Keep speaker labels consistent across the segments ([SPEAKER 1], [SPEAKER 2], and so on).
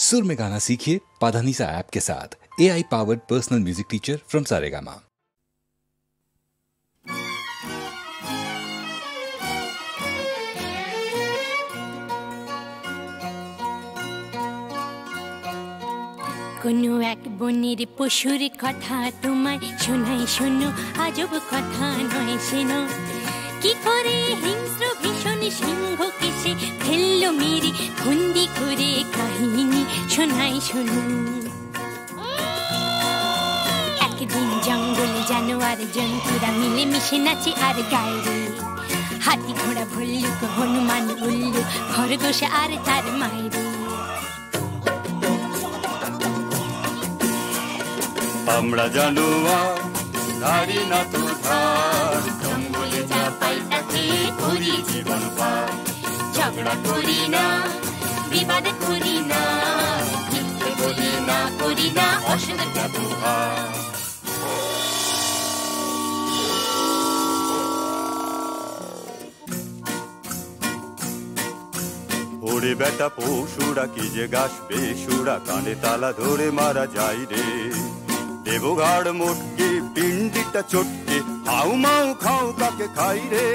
[SPEAKER 1] सुर में गाना सीखिए पाधानीसा ऐप के साथ। AI powered personal music teacher from Saregama.
[SPEAKER 2] কোনো এক বনের পশুর কথা তোমায় শোনাই শোনো, আজব কথা নয় শোনো। কি করে হিংস্র ভীষণ সিংহকে সে ফেললো মেরে বন্দি করে, কাহিনী শোনাই শোনো। একদিন জঙ্গলে জানোয়ার জন্তুরা মিলে মিশে নাচে আর গায়ে রে। হাতি ঘোড়া ভল্লুক হনুমান উল্লু খরগোশ আর তার মায়ের।
[SPEAKER 3] আমরা জানোয়ার ধারি না তো ধার, জঙ্গলে যা পাই তাকে করি জীবন পার। ঝগড়া করি না, বিবাদ করি না, মিথ্যে বলি না, করি না অসৎ ব্যবহার। ওরে বেটা পশুরা কি যে গাছ বেসুরা, কানে তালা ধরে মারা যায় রে। দেবগাড় মোটকে পিন্ডিটা চটকে হাউ মাউ খাও কাকে খাই রে।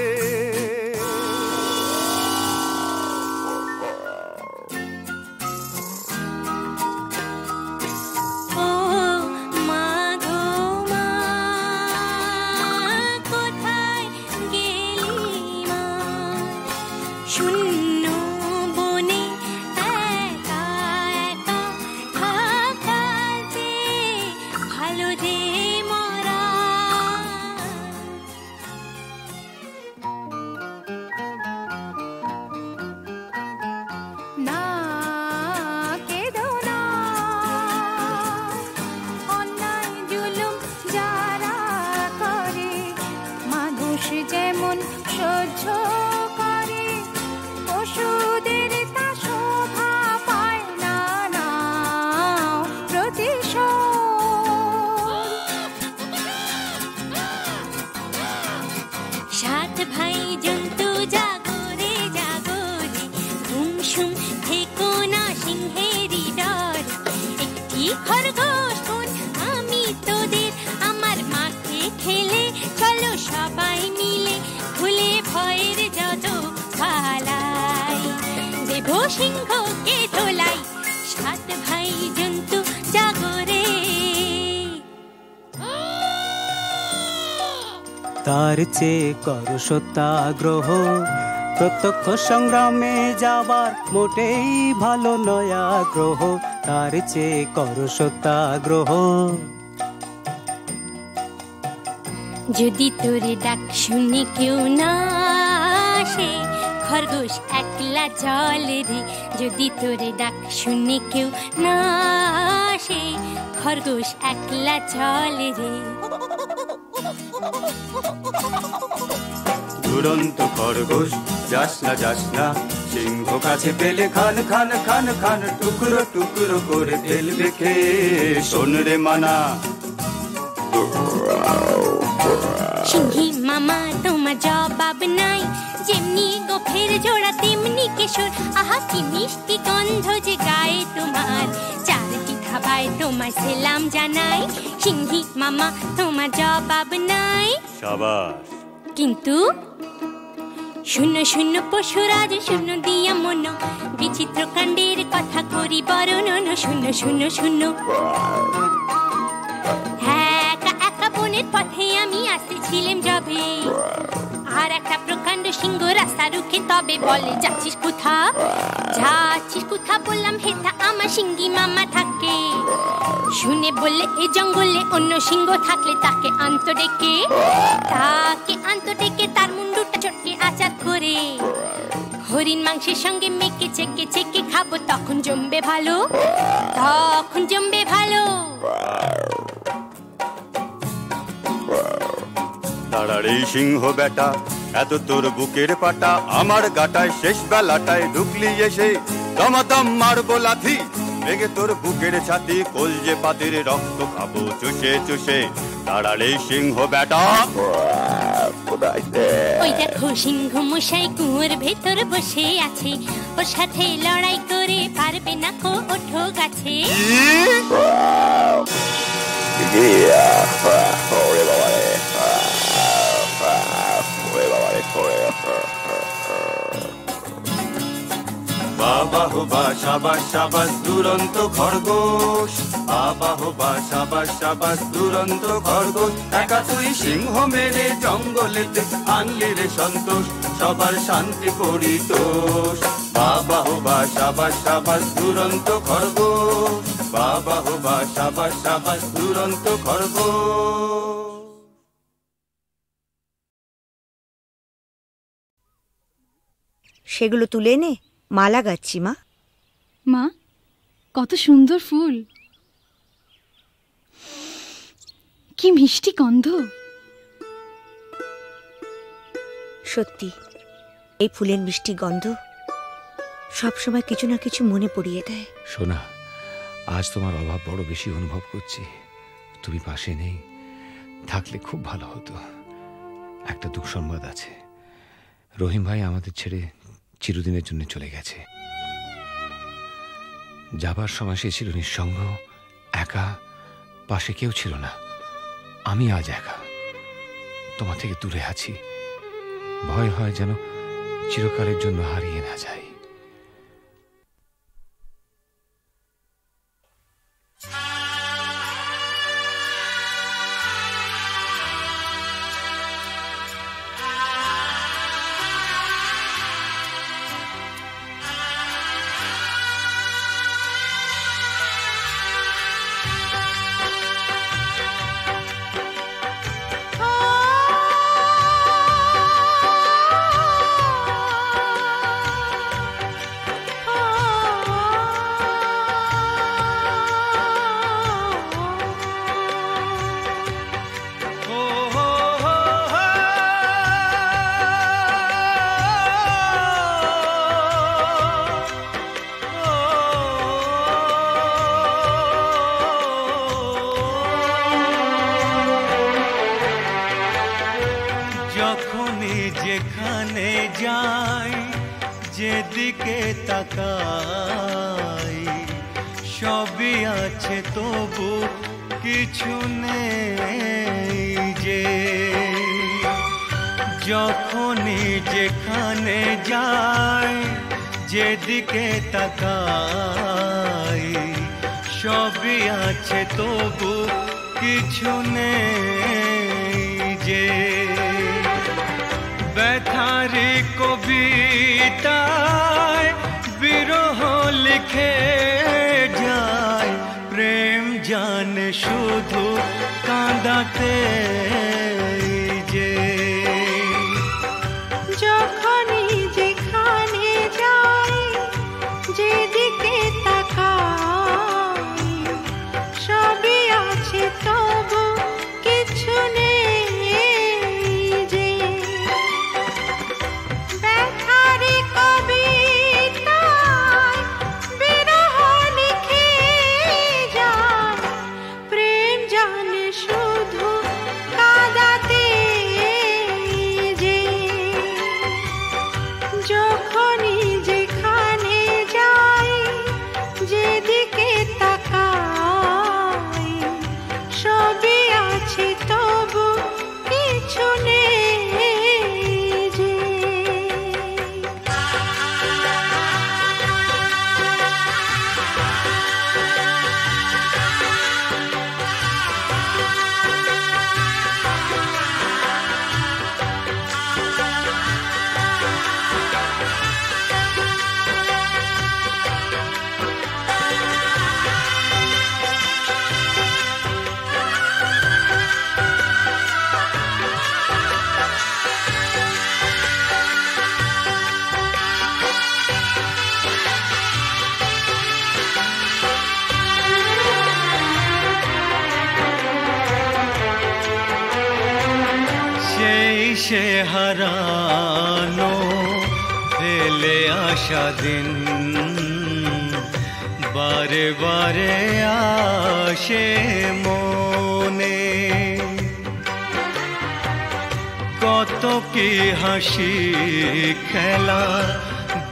[SPEAKER 3] সিংহকে তোলাই সাত ভাই জন্তু জাগরে।
[SPEAKER 4] তার চেয়ে কর সত্যাগ্রহ, প্রত্যক্ষ সংগ্রামে যাবার মোটেই ভালো নয় আগ্রহ। তার চেয়ে কর সত্যাগ্রহ।
[SPEAKER 2] যদি তোরে ডাক শুনে কেউ না আসে, খরগোশ একলা চলে রে। যদি তোরে ডাক শুনে কেউ না আসে, খরগোশ একলা চলে রে।
[SPEAKER 3] দুরন্ত খরগোশ যাস না, সিংহ কাছে পেলে খান খান খান খান, টুকরো টুকরো করে ফেলবে খেয়ে। শোন রে মানা,
[SPEAKER 2] সিংহী মামা তোমার জবাব নাই, যেমনি গোফের জোড়া তেমনি কেশর। আহা কি মিষ্টি গন্ধ যে গায়ে তোমার, চারটি খাবায় তোমার সেলাম জানাই। সিংহী মামা তোমার জবাব নাই।
[SPEAKER 3] শাবাশ।
[SPEAKER 2] কিন্তু শূন্য শূন্য পশুরাজ শূন্য দিয়া মন, বিচিত্র কাণ্ডের কথা করি বর্ণন। শূন্য শূন্য শূন্য। হ্যাঁ, একা একা বনের পথে আমি আসতেছিলাম যবে, আর একটা প্রকাণ্ড সিংহ রাস্তা রুখে তবে বলে, যাচ্ছিস কোথা? যাচ্ছিস কোথা বললাম, হেথা আমার সিংহী মামা থাকে। শুনে বললে এ জঙ্গলে অন্য সিংহ থাকলে তাকে আন্ত ডেকে, তার মুন্ডুটা চটকে আচার করে হরিণ মাংসের সঙ্গে মেখে চেকে চেকে খাবো, তখন জমবে ভালো, তখন জমবে ভালো।
[SPEAKER 3] দাঁড়ারে সিংহ বেটা, এত তোর বুকের পাটা আমার গাটায়, শেষ বেলাটায় ঢুকলি এসে দমাদম মারবো লাথি। বেগে তোর বুকের ছাতি কলজে পাতির রক্ত খাবো চুষে চুষে দাঁড়ালে সিংহ বেটা।
[SPEAKER 2] ওই দেখো সিংহ মশাই কুয়োর ভেতর বসে আছে, ওর সাথে লড়াই করে পারবে না কো ওঠো গাছে।
[SPEAKER 3] বাবা হো বা সাবাস সাবাস দুরন্ত খরগোশ, বাবা হো বা সাবাস সাবাস দুরন্ত খরগোশ। একা তুই সিংহ মেরে জঙ্গলেতে আনলি রে সন্তোষ, সবার শান্তি পরিতোষ। বাবা হো বা সাবাস সাবাস দুরন্ত খরগোশ, বাবা হো বা সাবাস সাবাস দুরন্ত খরগোশ।
[SPEAKER 5] সেগুলো তুলে নে, মালা গাচ্ছি। মা,
[SPEAKER 6] মা, কত সুন্দর ফুল, কি মিষ্টি গন্ধ।
[SPEAKER 5] সত্যি এই ফুলের মিষ্টি গন্ধ সবসময় কিছু না কিছু মনে পড়িয়ে দেয়।
[SPEAKER 7] সোনা, আজ তোমার অভাব বড় বেশি অনুভব করছি। তুমি পাশে নেই, থাকলে খুব ভালো হতো। একটা দুঃসংবাদ আছে, রহিম ভাই আমাদের ছেড়ে চিরদিনের জন্য চলে গেছে। যাবার সময় সে ছিল নিঃসঙ্গ, একা, পাশে কেউ ছিল না। আমি আজ একা, তোমার থেকে দূরে আছি। ভয় হয় যেন চিরকালের জন্য হারিয়ে না যাই।
[SPEAKER 8] যেদিকে তাকাই সবই আছে, তবু কিছু নেই যে। যখনই যেখানে যাই, যেদিকে তাকাই সবই আছে, তবু কিছু নেই যে। ব্যথারি কবিতায় বিরহ লিখে যায়, প্রেম জানে শুধু কাঁদাতে যে।
[SPEAKER 9] যখনই যেখানে যাই, যেদিকে তাকাই সবই আছে, তবু কিছু নেই যে। ব্যথারি কবিতায় বিরহ লিখে যায়, প্রেম জানে শুধু কাঁদাতে যে। যখনই যেখানে যাই, যেদিকে তাকাই সবই আছে, তবু কিছু নেই যে।
[SPEAKER 8] সেই সে হারানো ফেলে আসা দিন, বারে বারে আসে মনে, কত কি হাসি খেলা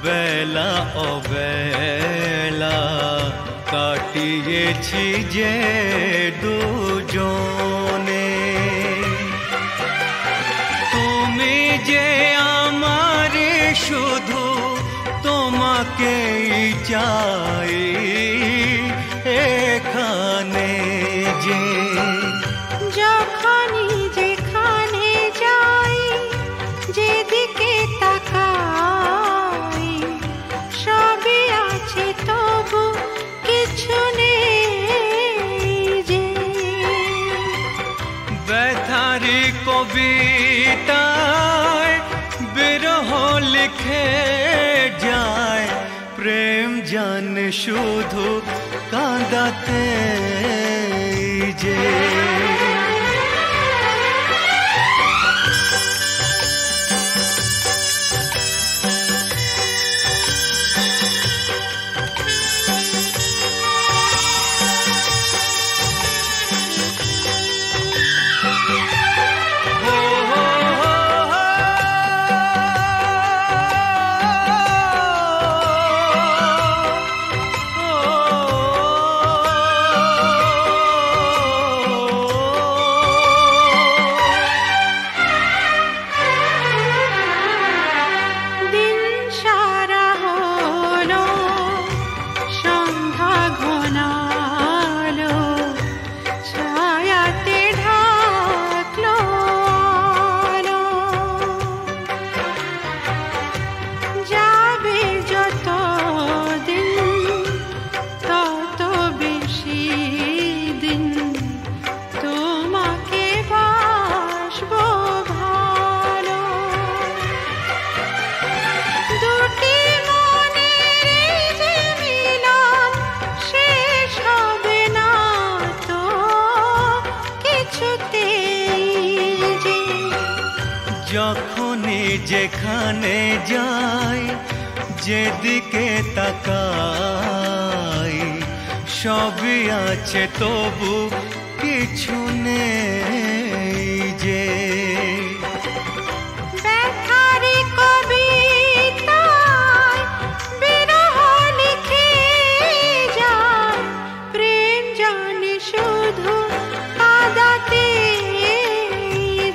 [SPEAKER 8] বেলা অবেলা কাটিয়েছি যে দুজনে। তুমি যে আমার শুধু তোমাকেই চাই এখানে যে,
[SPEAKER 9] যখনই যেখানে যাই যেদিকে তাকাই সবই আছে তবু কিছু নেই যে।
[SPEAKER 8] ব্যথারি কবিতায় বিরহ লিখে যায়, প্রেম জানে শুধু কাঁদাতে যে। যখনই যেখানে যাই যেদিকে তাকাই সবই আছে তবু কিছু নেই যে।
[SPEAKER 9] ব্যথারি কবিতায় বিরহ লিখে যায়, প্রেম জানে শুধু কাঁদাতে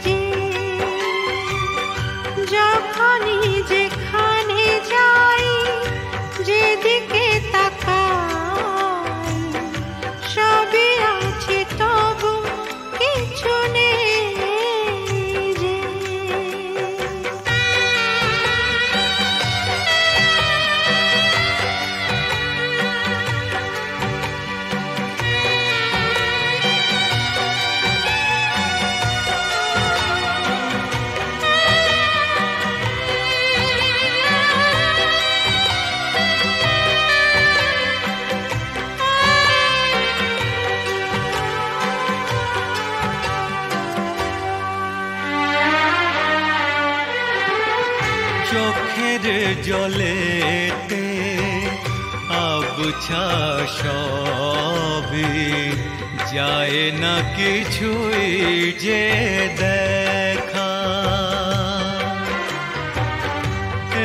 [SPEAKER 9] যে। যখনই যেখানে যাই যেদিকে তাকাই সবই আছে তবু কিছু নেই যে।
[SPEAKER 8] চোখের জলেতে আবছা সবই যায় না কিছুই যে দেখা।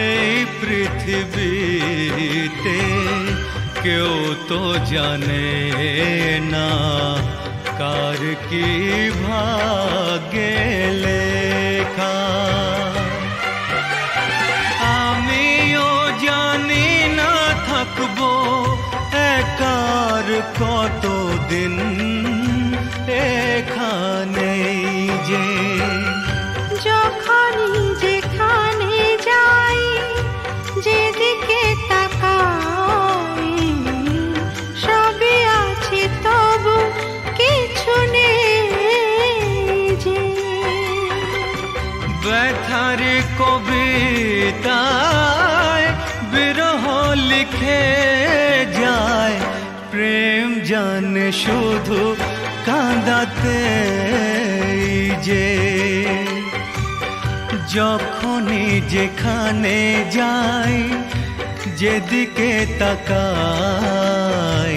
[SPEAKER 8] এই পৃথিবীতে কেউ তো জানে না কার কি ভাগ্যে লেখা। আমিও জানি না থাকবো একার কতদিন এখানে যে।
[SPEAKER 9] যখনই যেখানে যাই যেদিকে তাকাই সবই আছে তবু কিছু নেই যে।
[SPEAKER 8] ব্যথারি কবিতায় বিরহ লিখে যায়, প্রেম জানে শুধু কাঁদাতে যে। যখনই যেখানে যাই যেদিকে তাকাই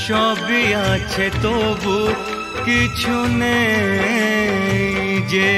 [SPEAKER 8] সবই আছে তবু কিছু নেই যে।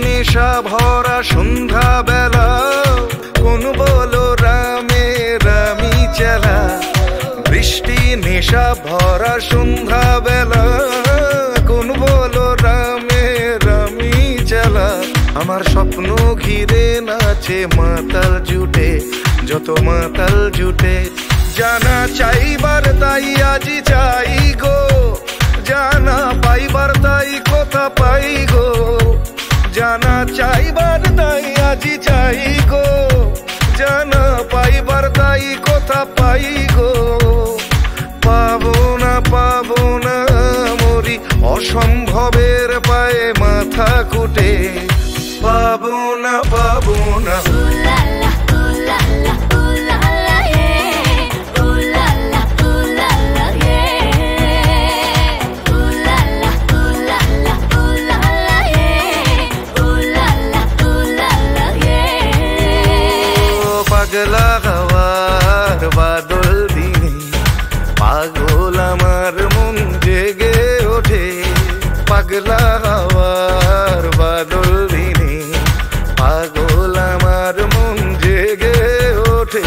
[SPEAKER 10] নেশা ভরা সন্ধ্যা বেলা কোন বলো রামে রামি চালা বৃষ্টি নেশা ভরা সন্ধ্যা বেলা কোন বলো রামে রামি চালা আমার স্বপ্ন ঘিরে নাচে মাতাল জুটে যত মাতাল জুটে জানা চাইবার তাই আজি চাই গো জানা পাইবার তাই কথা পাই গো জানা চাইবার তাই আজি চাই গো জানা পাইবার তাই কথা পাই গো পাবো না মরি অসম্ভবের পায়ে মাথা কুটে পাবো না পাগলা হাওয়ার বাদল দিনে পাগল আমার মন জেগে ওঠে পাগলা হাওয়ার বাদল দিনে পাগল আমার মন জেগে ওঠে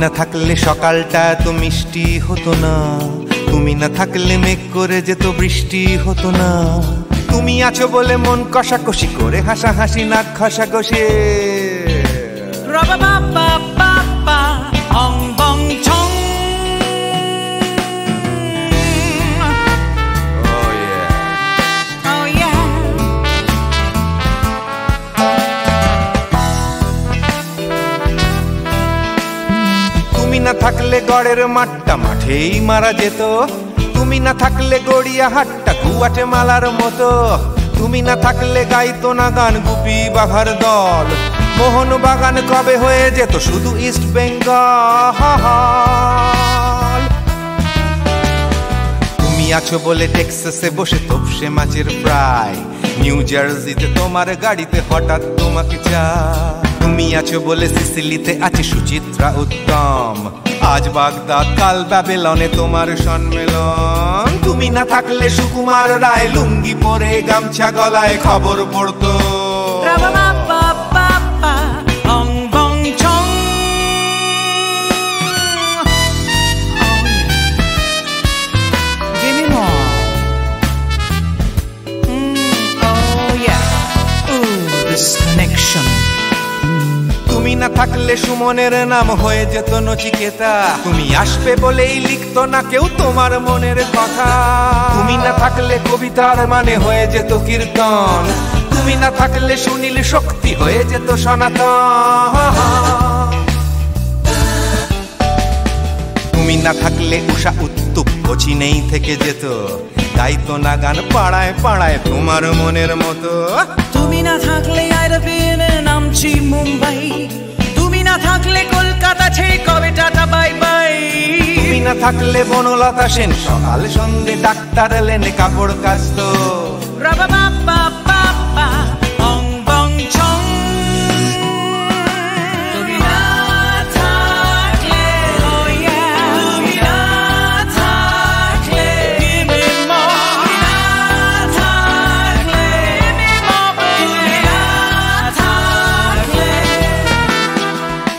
[SPEAKER 10] না থাকলে সকালটা তো মিষ্টি হতো না, তুমি না থাকলে মেঘ করে যেত বৃষ্টি হতো না। তুমি আছো বলে মন কষাকষি করে হাসাহাসি নাক ঘষাঘষি। তুমি না থাকলে গড়ের মাঠটা মাঠেই মারা যেত, তুমি না থাকলে গড়িয়া হাটটা গুয়াটে মালার মতো। তুমি না থাকলে গাইতো না গান গুপি বাঘার দল, মোহন বাগান কবে হয়ে যেত শুধু ইস্ট বেঙ্গল। তুমি আছো বলে টেক্সাসে বসে তপসে মাছের ফ্রাই, নিউ জার্সিতে তোমার গাড়িতে হঠাৎ তোমাকে চাই। তুমি আছো বলে সিসিলিতে আছে সুচিত্রা উত্তম, আজ বাগদাদ কাল ব্যাবিলনে তোমার সম্মেলন। তুমি না থাকলে সুকুমার রায় লুঙ্গি পরে গামছা গলায় খবর পড়তো। তুমি না থাকলে সুমনের নাম হয়ে যেত নচিকেতা, তুমি আসবে বলেই লিখতো না কেউ তোমার মনের কথা। তুমি না থাকলে কবিতার মানে হয়ে যেত কীর্তন, তুমি না থাকলে সুনীল শক্তি হয়ে যেত সনাতন। তুমি না থাকলে উষা উত্তুপ কোচিনেই থেকে যেত, গাইতো না গান পাড়ায় পাড়ায় তোমার মনের মতো।
[SPEAKER 11] তুমি না থাকলে আইরবিনে নামছি মুম্বাই, তুমি না থাকলে কলকাতা ছেড়ে কবে টাটা বাই বাই।
[SPEAKER 10] তুমি না থাকলে বনলতা সেন সকাল সন্ধে ডাক্তার লেনে কাপড় কাচতো।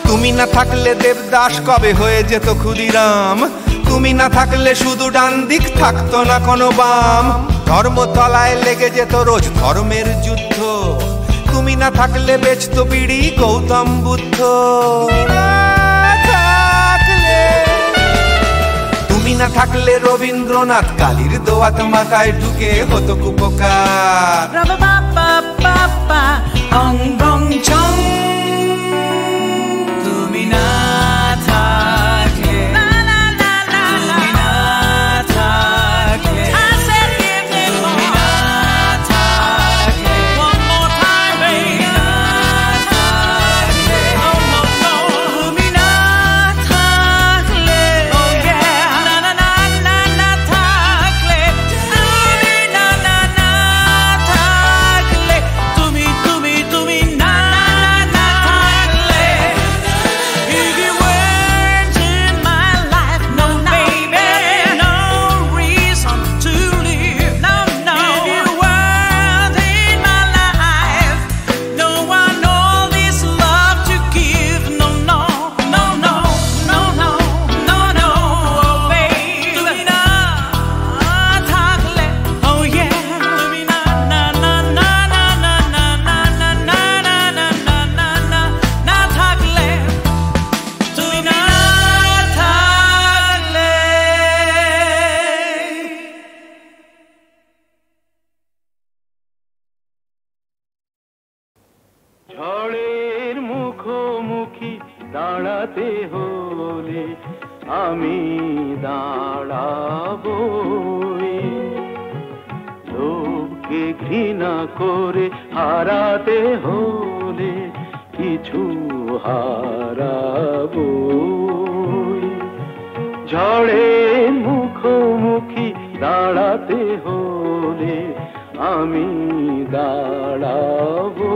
[SPEAKER 10] তুমি না থাকলে দেবদাস কবে হয়ে যেত ক্ষুদিরাম, তুমি না থাকলে শুধু ডান দিক থাকতো না কোনো বাম। ধর্মতলায় লেগে যেত রোজ ধর্মের যুদ্ধ, তুমি না থাকলে বেচতো বিড়ি গৌতম বুদ্ধ। তুমি না থাকলে রবীন্দ্রনাথ কালীর দোয়াত মাথায় ঢুকে হতো কুপকার।
[SPEAKER 8] ঝড়ের মুখোমুখি দাঁড়াতে হলে আমি দাঁড়াবো, লোককে ঘৃণা করে হারাতে হলে কিছু হারাবো। ঝড়ের মুখোমুখি দাঁড়াতে হলে আমি দাঁড়াবো।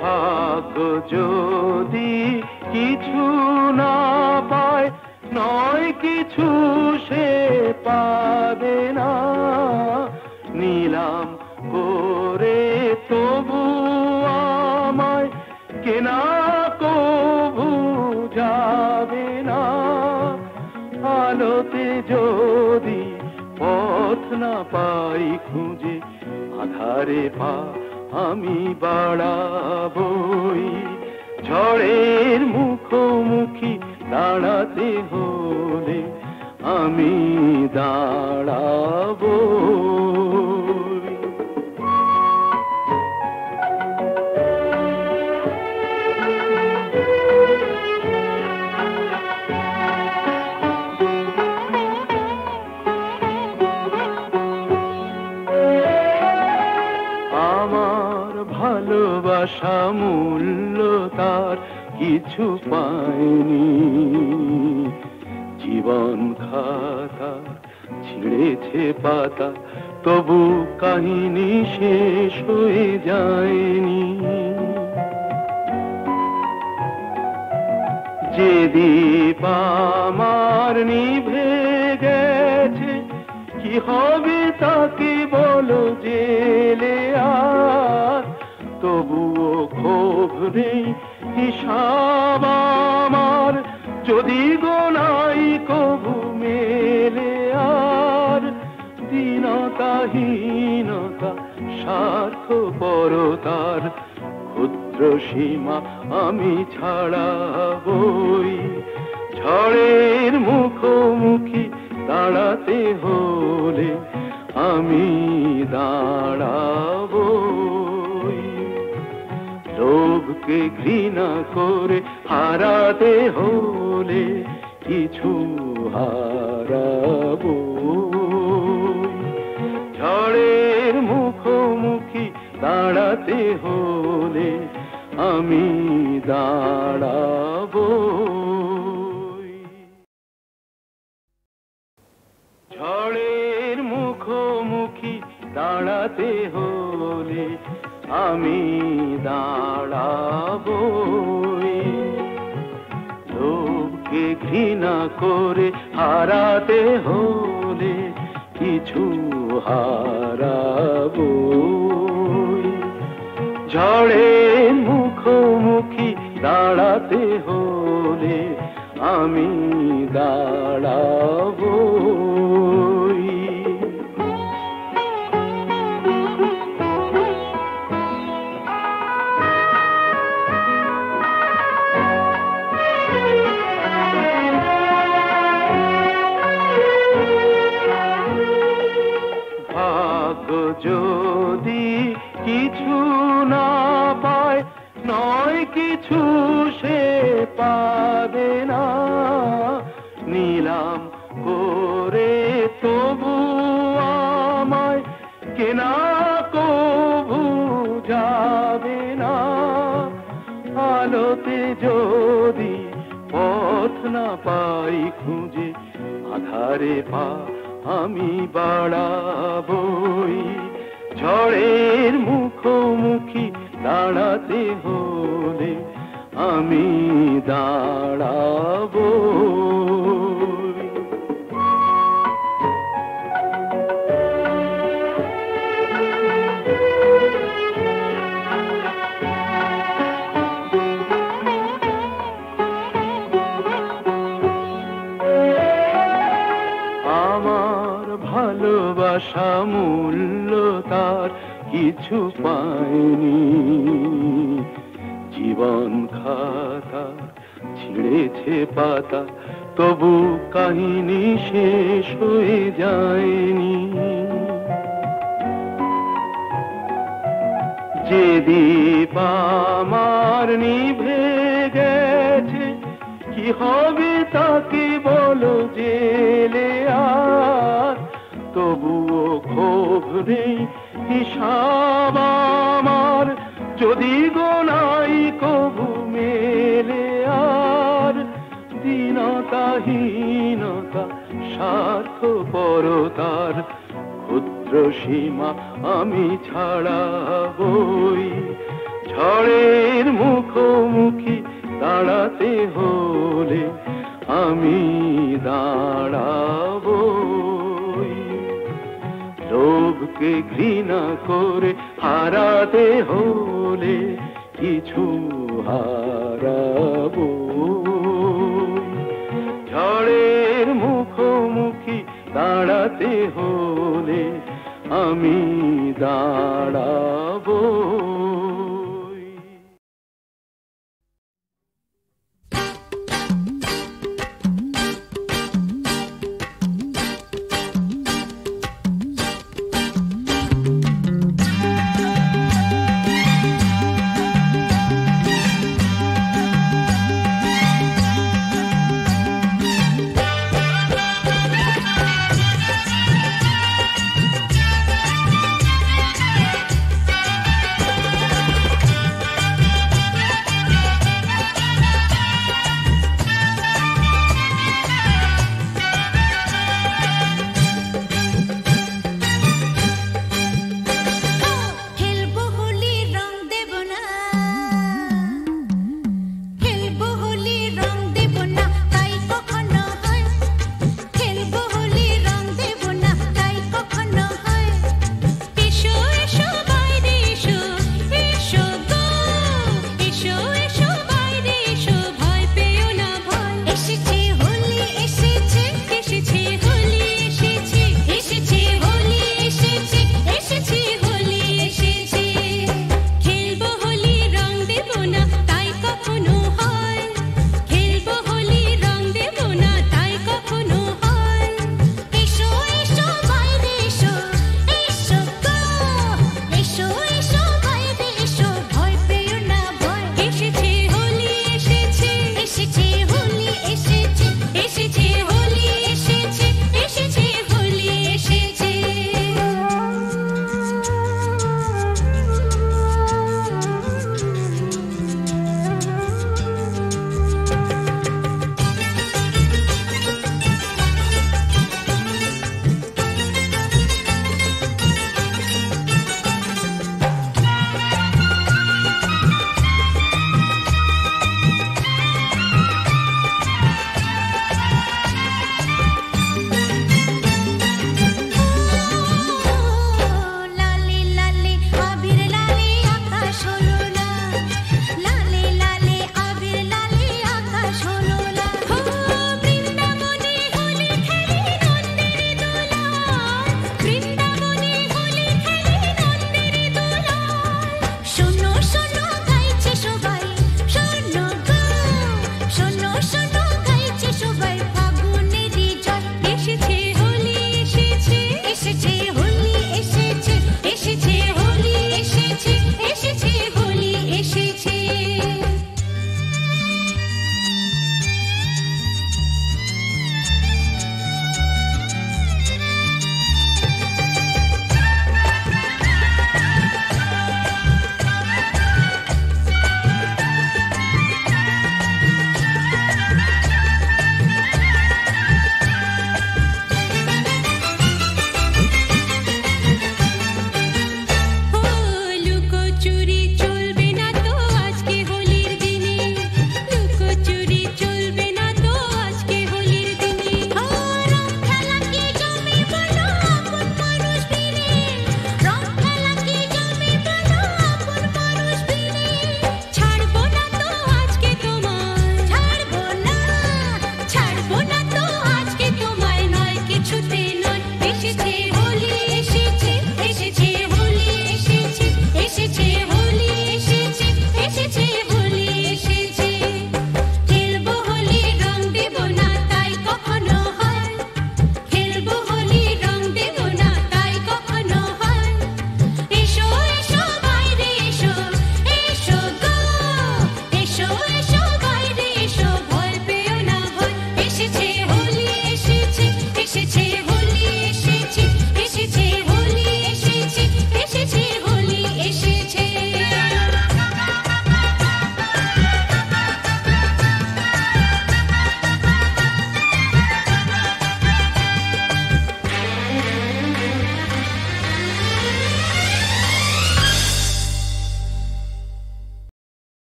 [SPEAKER 8] ভাগ্য যদি নয় কিছু সে পাবে না, নিলাম করে তবু আমায় কেনা কবু যাবে না। আলোতে যদি পথ না পাই খুঁজে, আধারে পা আমি বাড়াবই। ঝড়ের মুখোমুখি দাঁড়াতে হলে আমি দাঁড়াবো। আমার ভালোবাসা মূল্য তার কিছু পায়নি, জীবন খাতা ছিঁড়েছে পাতা, তবু কাহিনী শেষ হয়ে যায়নি। যে দীপ আমার নিভে গেছে, কি হবে তাকে বলো জেলে আর, তবুও ক্ষোভ নেই হিসাব আমার, যদি গোনাই কবু মেলে আর। দীনতাহীনতা স্বার্থপরতার ক্ষুদ্র সীমা আমি ছাড়াবই। ঝড়ের মুখোমুখি দাঁড়াতে হলে আমি দাঁড়াবই। লোভকে ঘৃণা করে হারাতে হলে কিছু হারাবো। ঝড়ের মুখোমুখি দাঁড়াতে হলে আমি দাঁড়াবো। ঝড়ের মুখোমুখি দাঁড়াতে হলে আমি দাঁড়াবই। লোককে ঘৃণা করে হারাতে হলে কিছু হারাবই। ঝড়ের মুখোমুখি দাঁড়াতে হলে আমি দাঁড়াবই। ভাগ্য যদি কিছু না পায়, নয় কিছু সে পাবে না, নিলাম করে তবু আমায় কেনা কবু যাবে না। আলোতে যদি পথ না পাই খুঁজে, আধারে পা আমি বাড়াবই। ঝড়ের মুখোমুখি দাঁড়াতে হলে আমি দাঁড়াবো। আমার ভালোবাসা মূল্য তার কিছু পায়নি, জীবন খাতা ছিঁড়েছে পাতা, তবু কাহিনী শেষ হয়ে যায়নি। যে দীপ আমার নিভে গেছে, কি হবে তাকে বলো জেলে আর, তবুও ক্ষোভ নেই হিসাব আমার, যদি গোনাই কবু মেলে আর। দীনতাহীনতা স্বার্থপরতার ক্ষুদ্র সীমা আমি ছাড়াবই। ঝড়ের মুখোমুখি দাঁড়াতে হলে আমি দাঁড়াবো। লোভকে ঘৃণা করে হারাতে হলে কিছু হারাবো। ঝড়ের মুখোমুখি দাঁড়াতে হলে আমি দাঁড়াবো।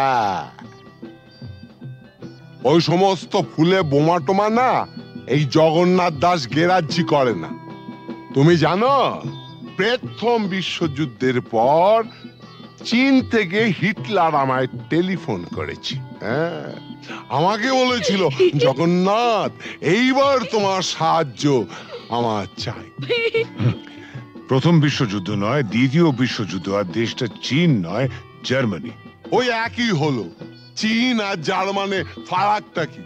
[SPEAKER 12] হ্যাঁ, ওই সমস্ত ফুলে বোমা টোমা না এই জগন্নাথ দাস গেরাজ্জি করে না। তুমি জানো প্রথম বিশ্বযুদ্ধের পর চীন থেকে হিটলার আমায় টেলিফোন করেছে। হ্যাঁ, আমাকে বলেছিল জগন্নাথ এইবার তোমার সাহায্য আমার চাই।
[SPEAKER 13] প্রথম বিশ্বযুদ্ধ নয়, দ্বিতীয় বিশ্বযুদ্ধ, আর দেশটা চীন নয় জার্মানি।
[SPEAKER 12] ওই একই হলো, চীন আর জার্মানে ফারাকটা কি?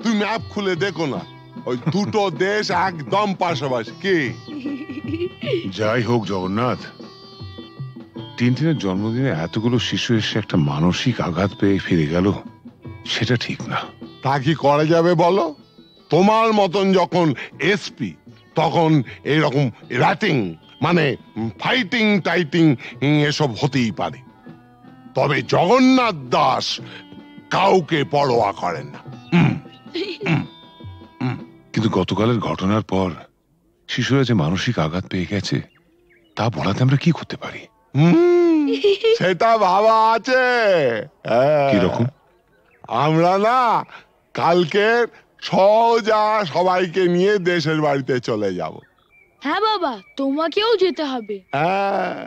[SPEAKER 12] তুমি ম্যাপ খুলে দেখো না, ওই দুটো দেশ একদম পাশাপাশি। কি
[SPEAKER 13] যাই হোক জগন্নাথ, টিনটিনের জন্মদিনে এতগুলো শিশু এসে একটা মানসিক আঘাত পেয়ে ফিরে গেল, সেটা ঠিক না।
[SPEAKER 12] তা কি করা যাবে বলো? তোমার মতন যখন এসপি তখন এরকম র্যাটিং মানে ফাইটিং টাইটিং এসব হতেই পারে, তবে জগন্নাথ দাস কাউকে পরোয়া করেন না।
[SPEAKER 13] কিন্তু গতকালের ঘটনার পর শিশুরা যে মানসিক আঘাত পেয়ে গেছে তা বলাতে আমরা কি করতে পারি?
[SPEAKER 12] সেটা ভাবা আছে।
[SPEAKER 13] কিরকম?
[SPEAKER 12] আমরা না কালকে সোজা সবাইকে নিয়ে দেশের বাড়িতে চলে যাব।
[SPEAKER 14] হ্যাঁ বাবা, তোমাকেও যেতে হবে।
[SPEAKER 12] হ্যাঁ,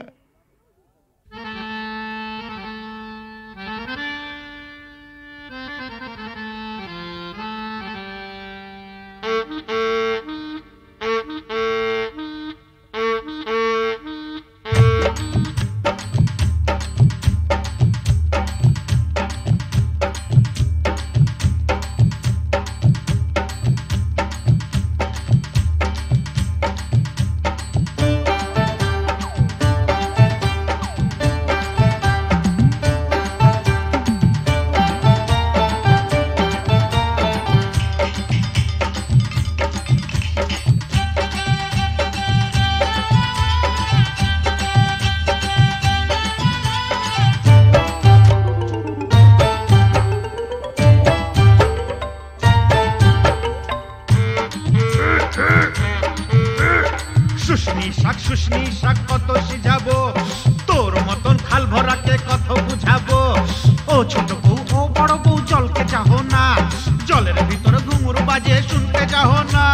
[SPEAKER 15] শুশনি শাক কত সিজাবো, তোর মতন খাল ভরাকে কত বুঝাবো। ও ছোট বউ ও বড় বউ জলকে চাহো না, জলের ভিতর ঘুঙুর বাজে শুনতে চাহো না।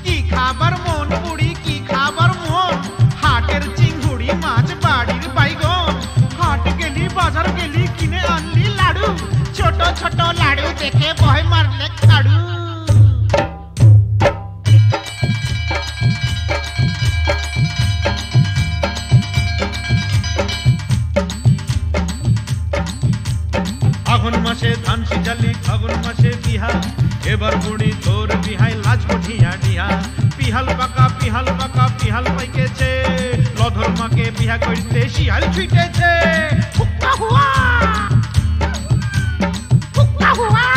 [SPEAKER 15] কি খাবার মন বুড়ি, কি খাবার মন, হাটের চিংড়ি মাছ বাড়ির বাইগন। হাট গেলি বাজার গেলি কিনে আনলি লাড়ু, ছোট ছোট লাড়ু দেখে ভয় মারলে খাড়ু। আগুন মাসে ধান সিজালি, ফাগুন মাসে বিহা, এবার বুড়ি তোর বিহাই লাজ উঠিয়া ডিহা। পিহাল পাকা পিহাল পাকা পিহাল পাইকেছে, লধর মাকে বিহা করতে শিয়াল ছুটেছে। হুক্কা হুয়া হুক্কা হুয়া।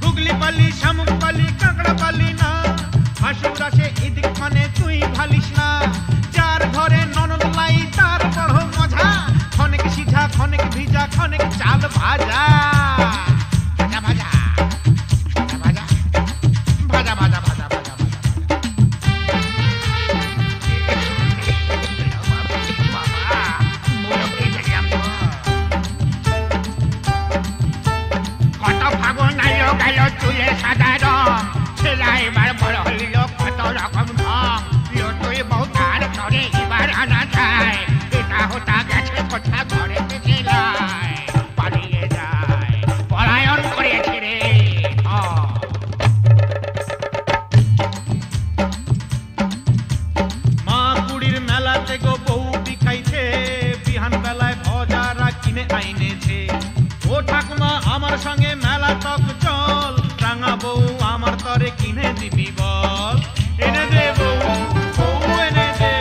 [SPEAKER 15] হুগলি পালি শামুক পালি কাঁকড়া পালি না, হাসুর আসে এদিক মানে তুই ভালিস না। যার ঘরে ননদ লাই তার বড় মজা, খনেক সিঝা খনেক ভিজা খনেক চাল ভাজা। ভাজা ভাজা ভাজা ভাজা ভাজা ভাজা ভাজা কত ফাগুন আইলো গেল চুলে সাদা রং, ছেলা এবার বড় হইল কত রকম ঢং। তুই বউ তার ঘরে এবার আনা যায়, এটা হতা গেছে কোথা ঘরে লাই পালিয়ে যায়, পলায়ন করেছে রে। মা কুড়ির মেলাতে গো বউ বিখাইছে, বিহান বেলায় ভজারা কিনে আইনেছে। ও ঠাকুমা আমার সঙ্গে মেলা তক চল, রাঙা বউ আমার তরে কিনে দিবি বল। এনে দে বউ বউ এনে দে।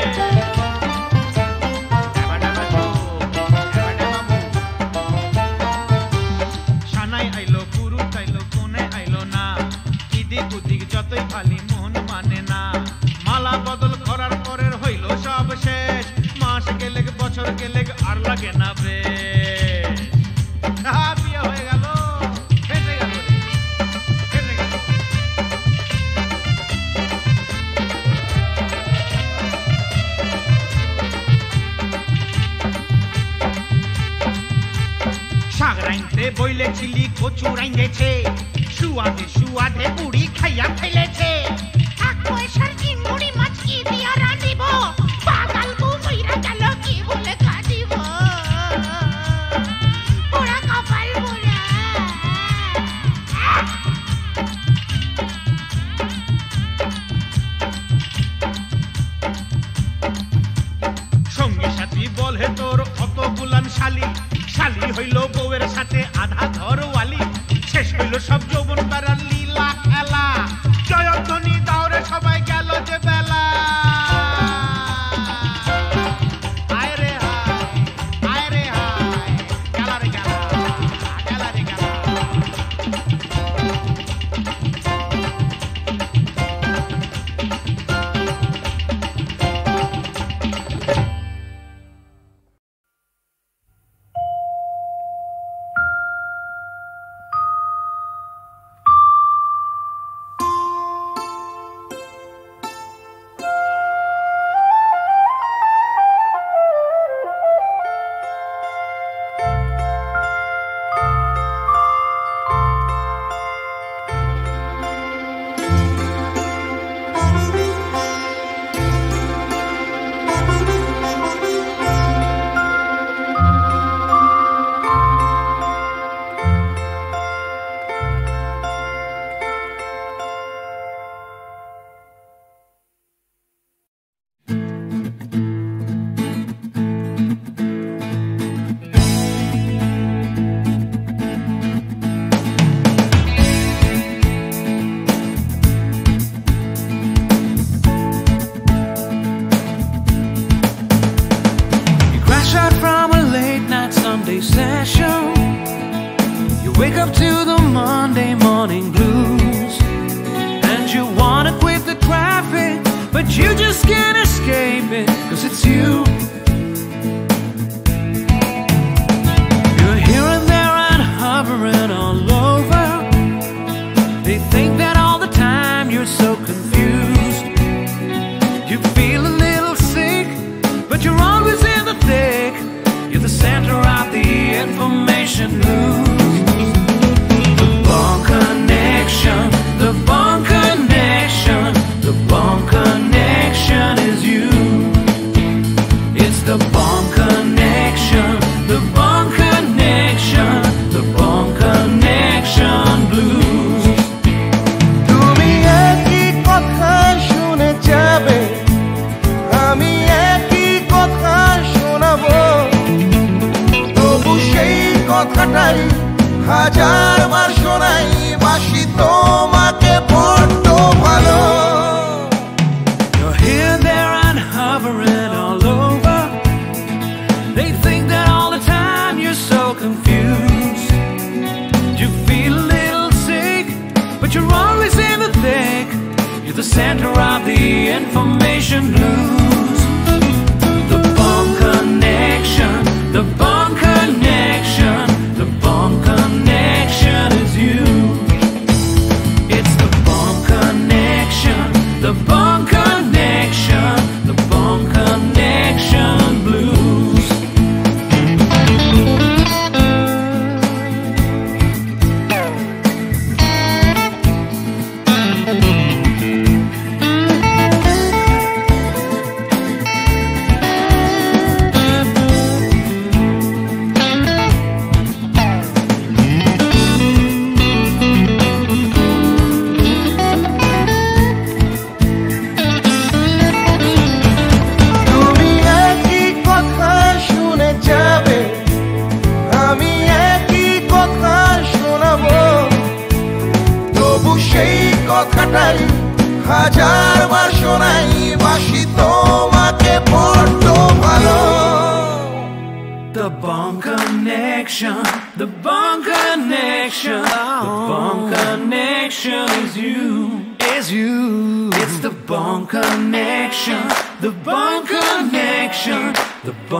[SPEAKER 15] সানাই আইলো পুরুষ আইলো কোন আইনতে বইলেছিলি কচুর আইনেছে সুয়াদে সুয়াদে বুড়ি খাইয়া ফেলেছে
[SPEAKER 9] এক পয়সার চিংড়ি মাছ কি দিয়া রাঁধিব পাগাল বউ মইরা গেল কি বলে কাঁদিব পোড়া কপাল পোড়া
[SPEAKER 15] সঙ্গী সাথী বলে তোর অত গুলাম শালি শালি হইল বউয়ের সাথে আধা ঘরওয়ালি শেষ হইল সব যৌবন তারার লীলা খেলা জয়ধ্বনি দাওরে সবাই গেল যে বেলা আয় রে হায় গেলা রে গেলা গেলা রে গেলা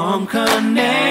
[SPEAKER 16] The Bone Connection.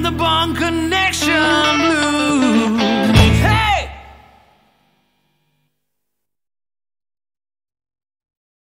[SPEAKER 11] the bunker next